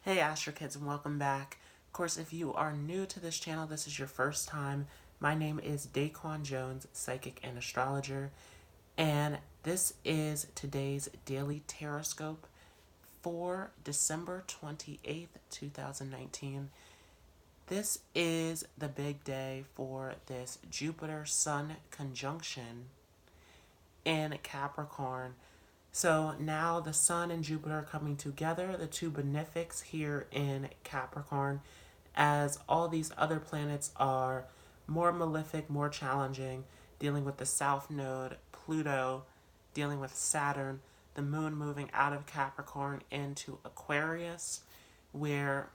Hey Astro Kids, and welcome back. Of course, if you are new to this channel, this is your first time. My name is Daquan Jones, psychic and astrologer, and this is today's Daily Tarotscope for December 28th, 2019. This is the big day for this Jupiter-Sun conjunction in Capricorn. So now the Sun and Jupiter are coming together, the two benefics here in Capricorn, as all these other planets are more malefic, more challenging, dealing with the South Node, Pluto, dealing with Saturn, the Moon moving out of Capricorn into Aquarius, where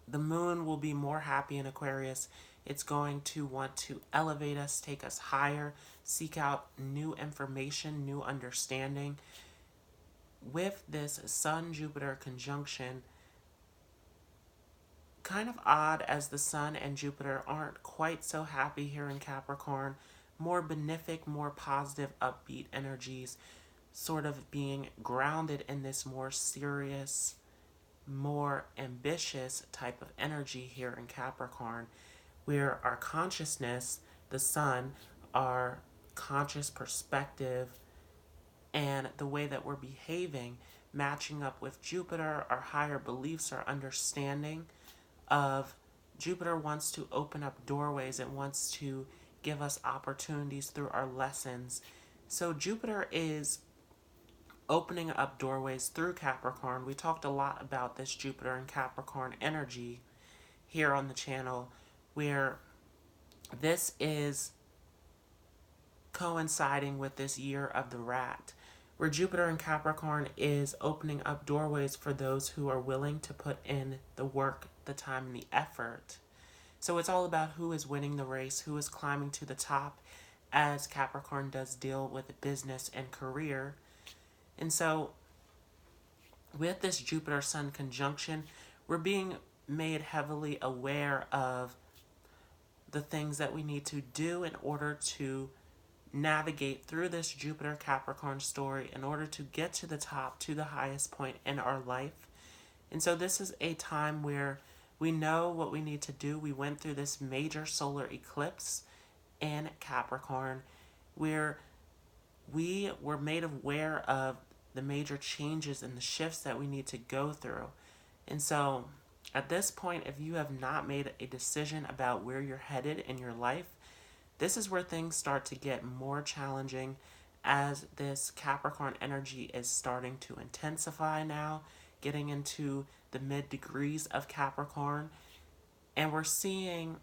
the Moon will be more happy in Aquarius. It's going to want to elevate us, take us higher, seek out new information, new understanding. With this Sun-Jupiter conjunction, kind of odd as the Sun and Jupiter aren't quite so happy here in Capricorn, more benefic, more positive, upbeat energies, sort of being grounded in this more serious, more ambitious type of energy here in Capricorn, where our consciousness, the Sun, our conscious perspective, and the way that we're behaving, matching up with Jupiter, our higher beliefs, our understanding of Jupiter wants to open up doorways. It wants to give us opportunities through our lessons. So Jupiter is opening up doorways through Capricorn. We talked a lot about this Jupiter and Capricorn energy here on the channel, where this is coinciding with this year of the rat, where Jupiter and Capricorn is opening up doorways for those who are willing to put in the work, the time, and the effort. So it's all about who is winning the race, who is climbing to the top, as Capricorn does deal with business and career. And so with this Jupiter-Sun conjunction, we're being made heavily aware of the things that we need to do in order to navigate through this Jupiter Capricorn story, in order to get to the top, to the highest point in our life. And so this is a time where we know what we need to do. We went through this major solar eclipse in Capricorn, where we were made aware of the major changes and the shifts that we need to go through. And so at this point, if you have not made a decision about where you're headed in your life, this is where things start to get more challenging, as this Capricorn energy is starting to intensify now, getting into the mid degrees of Capricorn. And we're seeing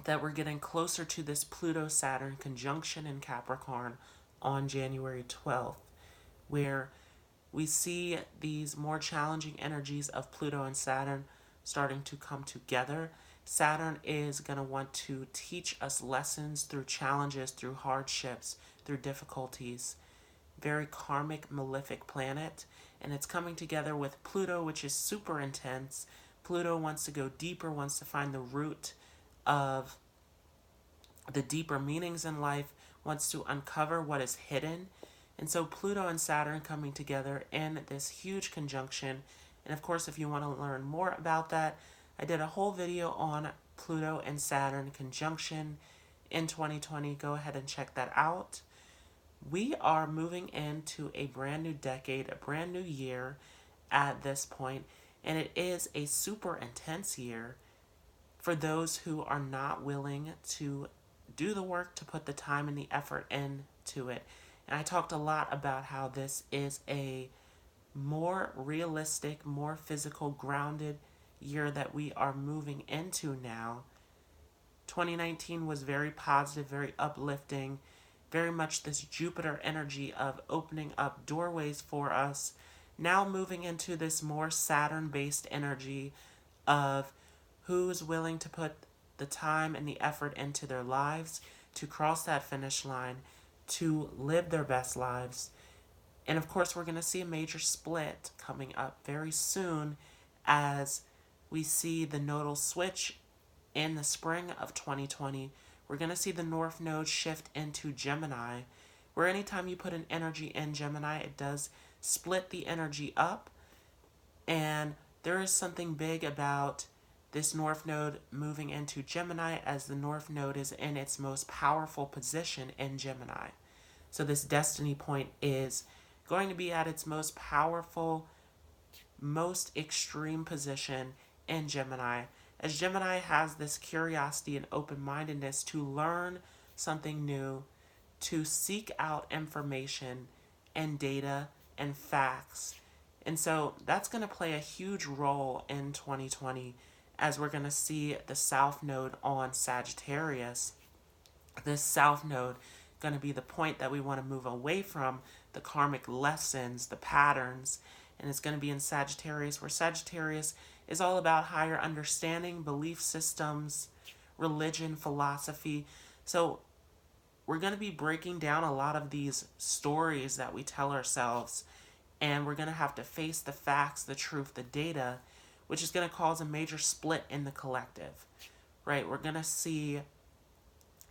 that we're getting closer to this Pluto-Saturn conjunction in Capricorn on January 12th, where we see these more challenging energies of Pluto and Saturn starting to come together. Saturn is going to want to teach us lessons through challenges, through hardships, through difficulties. Very karmic, malefic planet. And it's coming together with Pluto, which is super intense. Pluto wants to go deeper, wants to find the root of the deeper meanings in life, wants to uncover what is hidden. And so Pluto and Saturn coming together in this huge conjunction. And of course, if you want to learn more about that, I did a whole video on Pluto and Saturn conjunction in 2020. Go ahead and check that out. We are moving into a brand new decade, a brand new year at this point, and it is a super intense year for those who are not willing to do the work, to put the time and the effort into it. And I talked a lot about how this is a more realistic, more physical, grounded year that we are moving into now. 2019 was very positive, very uplifting, very much this Jupiter energy of opening up doorways for us. Now moving into this more Saturn-based energy of who's willing to put the time and the effort into their lives to cross that finish line, to live their best lives. And of course, we're going to see a major split coming up very soon, as we see the nodal switch in the spring of 2020. We're going to see the North Node shift into Gemini, where anytime you put an energy in Gemini, it does split the energy up, and there is something big about this North Node moving into Gemini, as the North Node is in its most powerful position in Gemini. So this destiny point is going to be at its most powerful, most extreme position in Gemini, as Gemini has this curiosity and open-mindedness to learn something new, to seek out information and data and facts. And so that's going to play a huge role in 2020, as we're going to see the South Node on Sagittarius. This South Node going to be the point that we want to move away from the karmic lessons, the patterns, and it's going to be in Sagittarius, where Sagittarius is all about higher understanding, belief systems, religion, philosophy. So we're going to be breaking down a lot of these stories that we tell ourselves, and we're going to have to face the facts, the truth, the data, which is going to cause a major split in the collective, right? We're going to see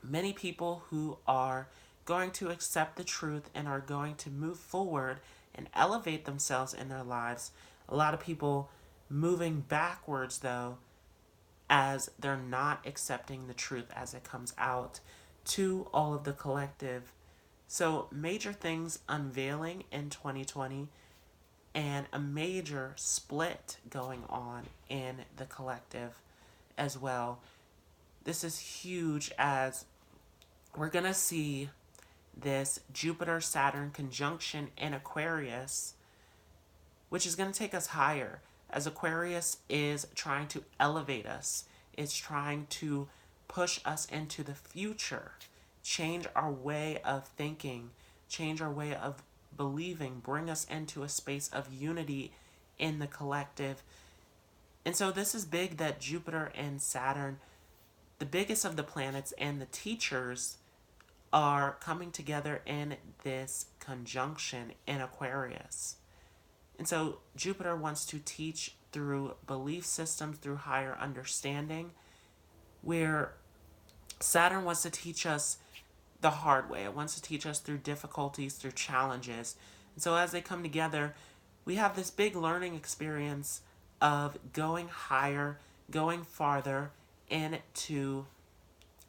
many people who are going to accept the truth and are going to move forward and elevate themselves in their lives. A lot of people moving backwards, though, as they're not accepting the truth as it comes out to all of the collective. So major things unveiling in 2020, and a major split going on in the collective as well. This is huge, as we're going to see this Jupiter-Saturn conjunction in Aquarius, which is going to take us higher, as Aquarius is trying to elevate us. It's trying to push us into the future, change our way of thinking, change our way of believing, bring us into a space of unity in the collective. And so this is big, that Jupiter and Saturn, the biggest of the planets and the teachers, are coming together in this conjunction in Aquarius. And so Jupiter wants to teach through belief systems, through higher understanding, where Saturn wants to teach us the hard way. It wants to teach us through difficulties, through challenges. And so as they come together, we have this big learning experience of going higher, going farther into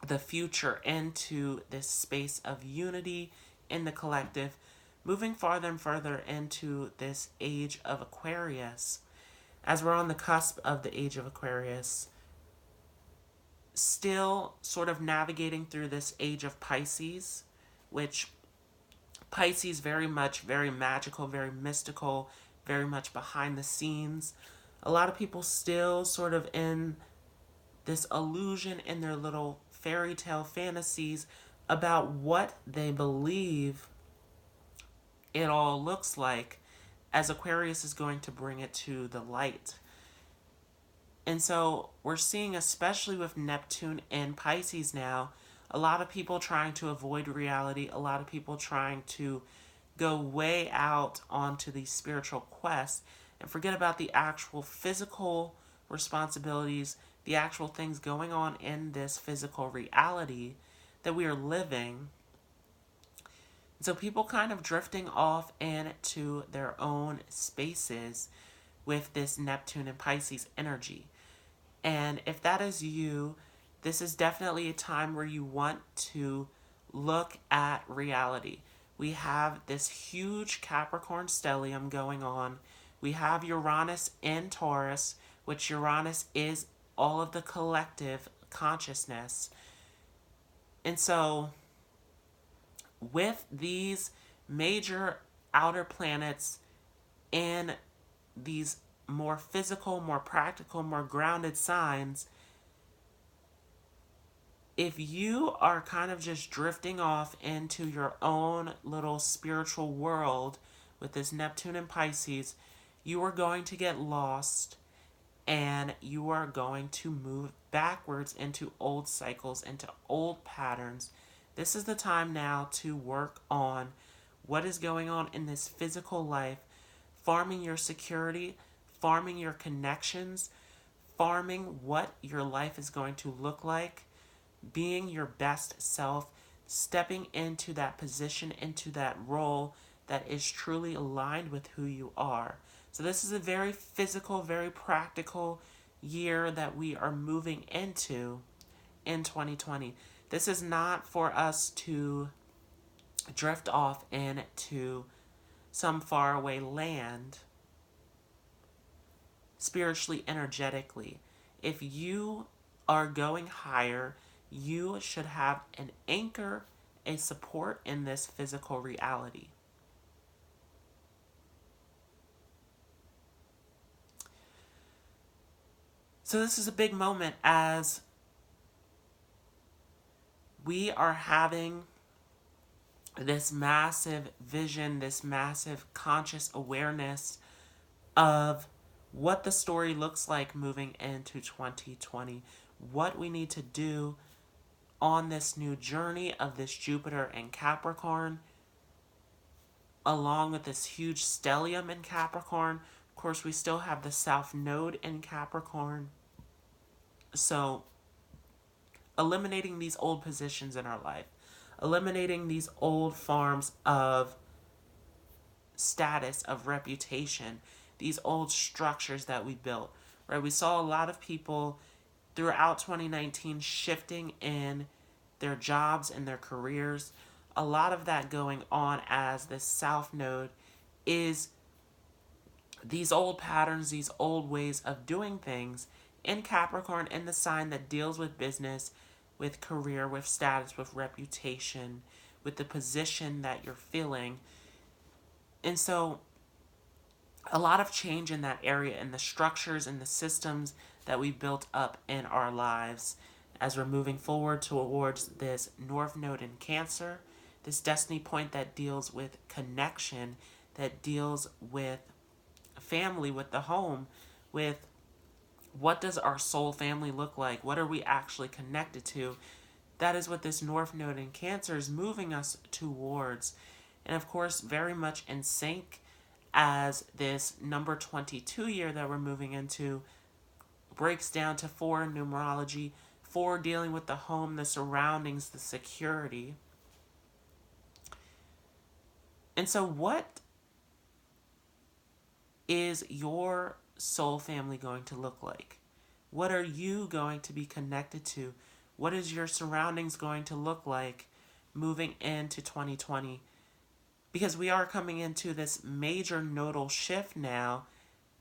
the future, into this space of unity in the collective, moving farther and further into this age of Aquarius. As we're on the cusp of the age of Aquarius, still sort of navigating through this age of Pisces, which Pisces very much, very magical, very mystical, very much behind the scenes. A lot of people still sort of in this illusion, in their little fairy tale fantasies about what they believe it all looks like, as Aquarius is going to bring it to the light. And so we're seeing, especially with Neptune and Pisces now, a lot of people trying to avoid reality, a lot of people trying to go way out onto these spiritual quests and forget about the actual physical responsibilities, the actual things going on in this physical reality that we are living. So people kind of drifting off into their own spaces with this Neptune and Pisces energy. And if that is you, this is definitely a time where you want to look at reality. We have this huge Capricorn stellium going on. We have Uranus in Taurus, which Uranus is all of the collective consciousness. And so with these major outer planets in these more physical, more practical, more grounded signs, if you are kind of just drifting off into your own little spiritual world with this Neptune and Pisces, you are going to get lost, and you are going to move backwards into old cycles, into old patterns. This is the time now to work on what is going on in this physical life, farming your security, farming your connections, farming what your life is going to look like, being your best self, stepping into that position, into that role that is truly aligned with who you are. So this is a very physical, very practical year that we are moving into in 2020. This is not for us to drift off into some faraway land spiritually, energetically. If you are going higher, you should have an anchor, a support in this physical reality. So this is a big moment as we are having this massive vision, this massive conscious awareness of what the story looks like moving into 2020, what we need to do on this new journey of this Jupiter and Capricorn, along with this huge stellium in Capricorn. Of course, we still have the South Node in Capricorn. So, eliminating these old positions in our life, eliminating these old forms of status, of reputation, these old structures that we built, right? We saw a lot of people throughout 2019 shifting in their jobs and their careers. A lot of that going on as this South Node is these old patterns, these old ways of doing things in Capricorn, in the sign that deals with business, with career, with status, with reputation, with the position that you're filling. And so a lot of change in that area, and the structures and the systems that we built up in our lives as we're moving forward towards this North Node in Cancer, this destiny point that deals with connection, that deals with family, with the home, with what does our soul family look like? What are we actually connected to? That is what this North Node in Cancer is moving us towards. And of course, very much in sync as this number 22 year that we're moving into breaks down to 4 in numerology, 4 dealing with the home, the surroundings, the security. And so what is your soul family going to look like? What are you going to be connected to? What is your surroundings going to look like moving into 2020? Because we are coming into this major nodal shift now,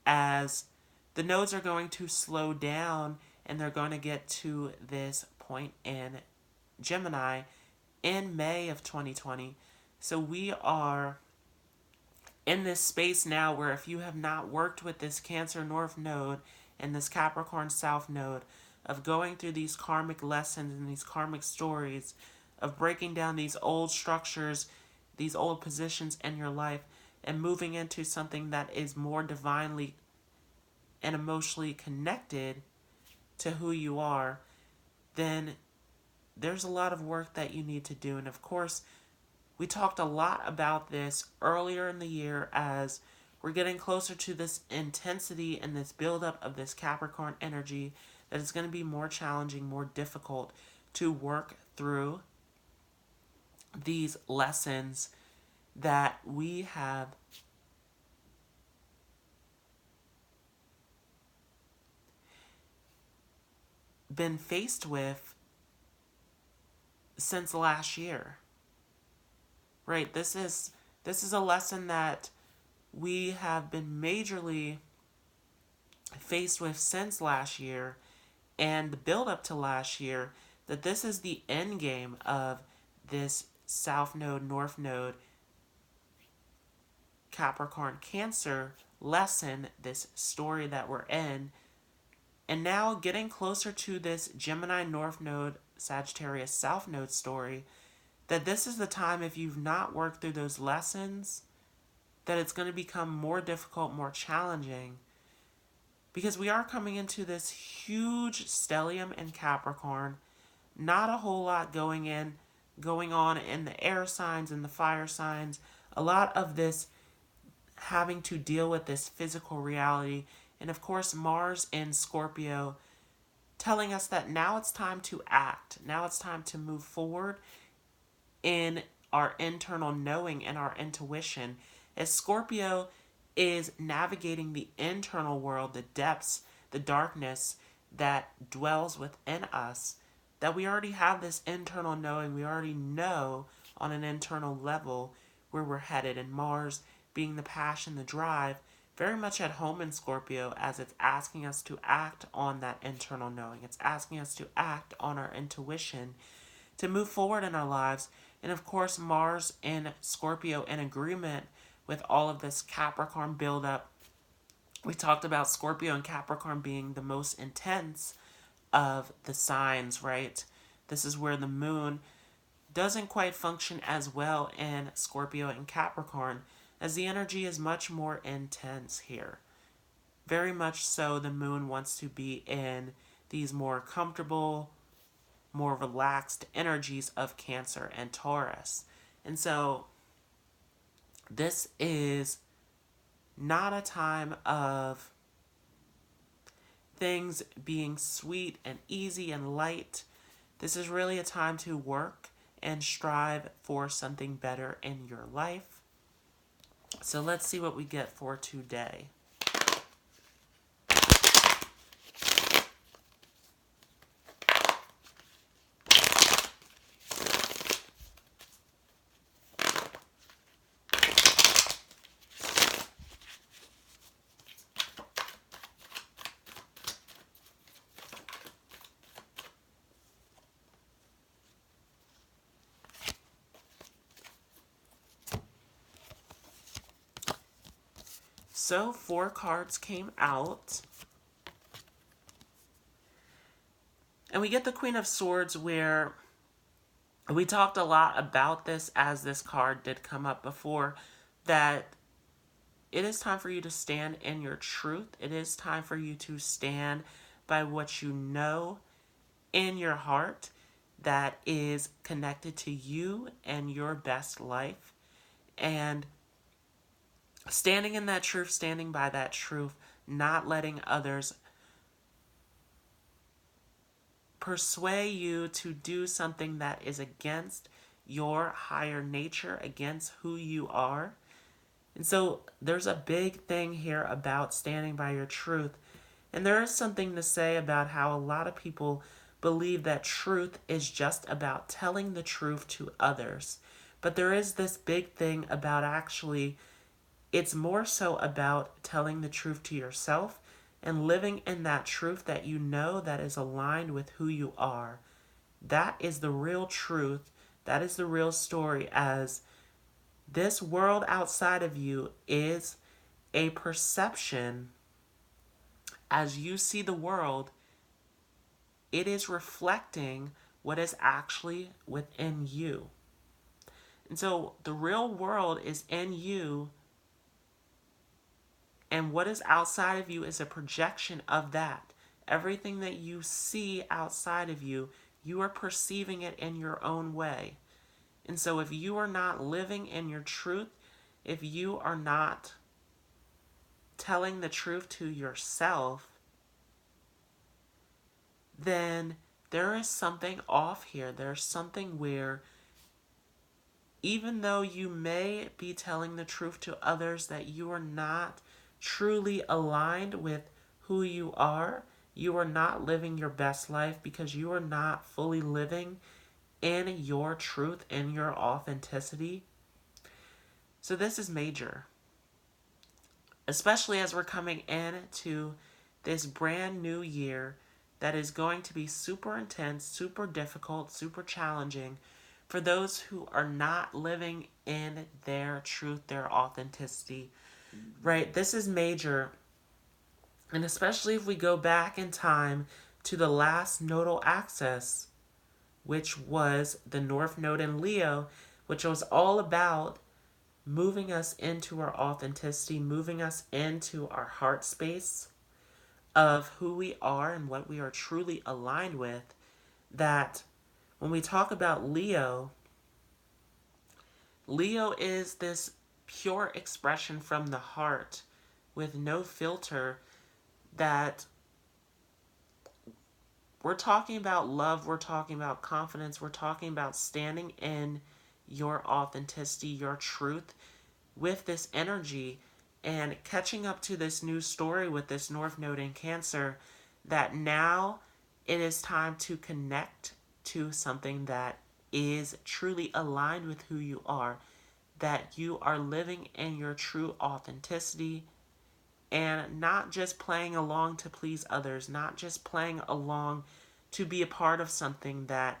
as the nodes are going to slow down and they're going to get to this point in Gemini in May of 2020. So we are in this space now where if you have not worked with this Cancer North Node and this Capricorn South Node, of going through these karmic lessons and these karmic stories, of breaking down these old structures, these old positions in your life, and moving into something that is more divinely and emotionally connected to who you are, then there's a lot of work that you need to do. And of course, we talked a lot about this earlier in the year as we're getting closer to this intensity and this buildup of this Capricorn energy, that is going to be more challenging, more difficult to work through these lessons that we have been faced with since last year. Right? This is a lesson that we have been majorly faced with since last year, and the build up to last year, that this is the end game of this South Node, North Node, Capricorn, Cancer lesson, this story that we're in. And now getting closer to this Gemini North Node, Sagittarius South Node story, that this is the time, if you've not worked through those lessons, that it's going to become more difficult, more challenging. Because we are coming into this huge stellium in Capricorn, not a whole lot going on in the air signs and the fire signs. A lot of this having to deal with this physical reality. And of course, Mars in Scorpio telling us that now it's time to act. Now it's time to move forward in our internal knowing and our intuition. As Scorpio is navigating the internal world, the depths, the darkness that dwells within us, that we already have this internal knowing. We already know on an internal level where we're headed. And Mars, being the passion, the drive, very much at home in Scorpio, as it's asking us to act on that internal knowing. It's asking us to act on our intuition to move forward in our lives. And of course, Mars in Scorpio in agreement with all of this Capricorn buildup. We talked about Scorpio and Capricorn being the most intense of the signs, right? This is where the moon doesn't quite function as well in Scorpio and Capricorn, as the energy is much more intense here. Very much so, the moon wants to be in these more comfortable, more relaxed energies of Cancer and Taurus. And so this is not a time of things being sweet and easy and light. This is really a time to work and strive for something better in your life. So let's see what we get for today. So 4 cards came out. And we get the Queen of Swords, where we talked a lot about this as this card did come up before, that it is time for you to stand in your truth. It is time for you to stand by what you know in your heart that is connected to you and your best life. And standing in that truth, standing by that truth, not letting others persuade you to do something that is against your higher nature, against who you are. And so there's a big thing here about standing by your truth. And there is something to say about how a lot of people believe that truth is just about telling the truth to others. But there is this big thing about actually, it's more so about telling the truth to yourself and living in that truth that you know that is aligned with who you are. That is the real truth. That is the real story, as this world outside of you is a perception. As you see the world, it is reflecting what is actually within you. And so the real world is in you, and what is outside of you is a projection of that. Everything that you see outside of you, you are perceiving it in your own way. And so if you are not living in your truth, if you are not telling the truth to yourself, then there is something off here. There's something where, even though you may be telling the truth to others, that you are not truly aligned with who you are. You are not living your best life because you are not fully living in your truth, in your authenticity. So this is major, especially as we're coming into this brand new year that is going to be super intense, super difficult, super challenging for those who are not living in their truth, their authenticity. Right? This is major. And especially if we go back in time to the last nodal axis, which was the North Node in Leo, which was all about moving us into our authenticity, moving us into our heart space of who we are and what we are truly aligned with. That when we talk about Leo, Leo is this pure expression from the heart with no filter, that we're talking about love, we're talking about confidence, we're talking about standing in your authenticity, your truth with this energy. and catching up to this new story with this North Node in Cancer, that now it is time to connect to something that is truly aligned with who you are, that you are living in your true authenticity and not just playing along to please others, not just playing along to be a part of something that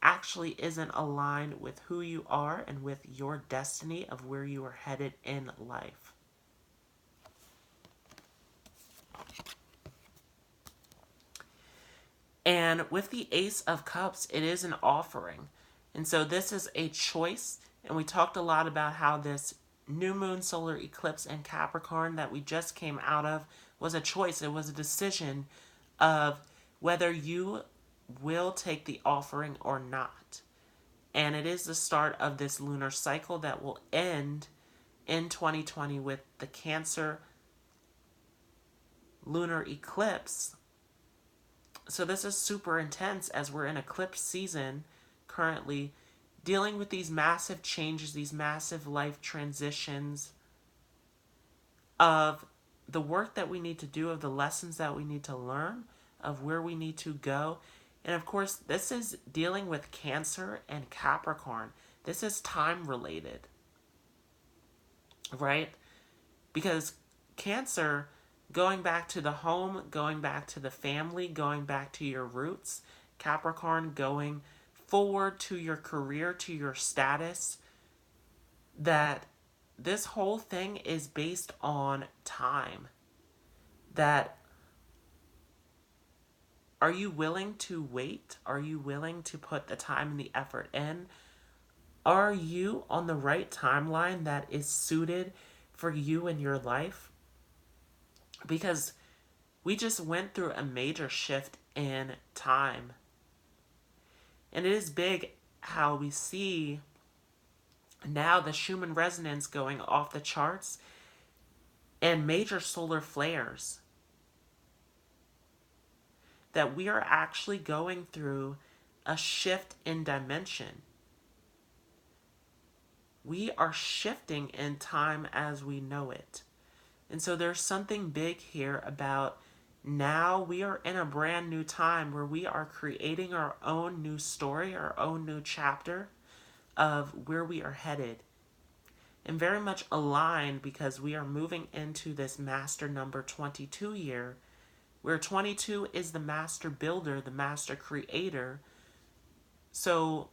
actually isn't aligned with who you are and with your destiny of where you are headed in life. And with the Ace of Cups, it is an offering. And so this is a choice. And we talked a lot about how this new moon solar eclipse in Capricorn that we just came out of was a choice. It was a decision of whether you will take the offering or not. And it is the start of this lunar cycle that will end in 2020 with the Cancer lunar eclipse. So this is super intense as we're in eclipse season currently, dealing with these massive changes, these massive life transitions of the work that we need to do, of the lessons that we need to learn, of where we need to go. And of course, this is dealing with Cancer and Capricorn. This is time related, right? Because Cancer, going back to the home, going back to the family, going back to your roots. Capricorn, going forward to your career, to your status. That this whole thing is based on time. That are you willing to wait? Are you willing to put the time and the effort in? Are you on the right timeline that is suited for you in your life? Because we just went through a major shift in time. And it is big how we see now the Schumann resonance going off the charts and major solar flares. That we are actually going through a shift in dimension. We are shifting in time as we know it. And so there's something big here about now we are in a brand new time where we are creating our own new story, our own new chapter of where we are headed. And very much aligned because we are moving into this master number 22 year, where 22 is the master builder, the master creator. So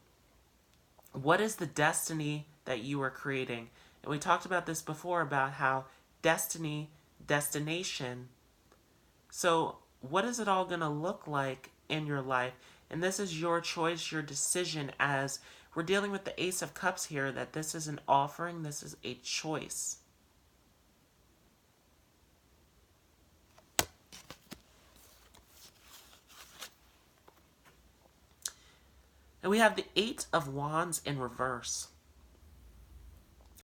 what is the destiny that you are creating? And we talked about this before about how destiny, destination. So what is it all going to look like in your life? And this is your choice, your decision, as we're dealing with the Ace of Cups here, that this is an offering, this is a choice. And we have the Eight of Wands in reverse.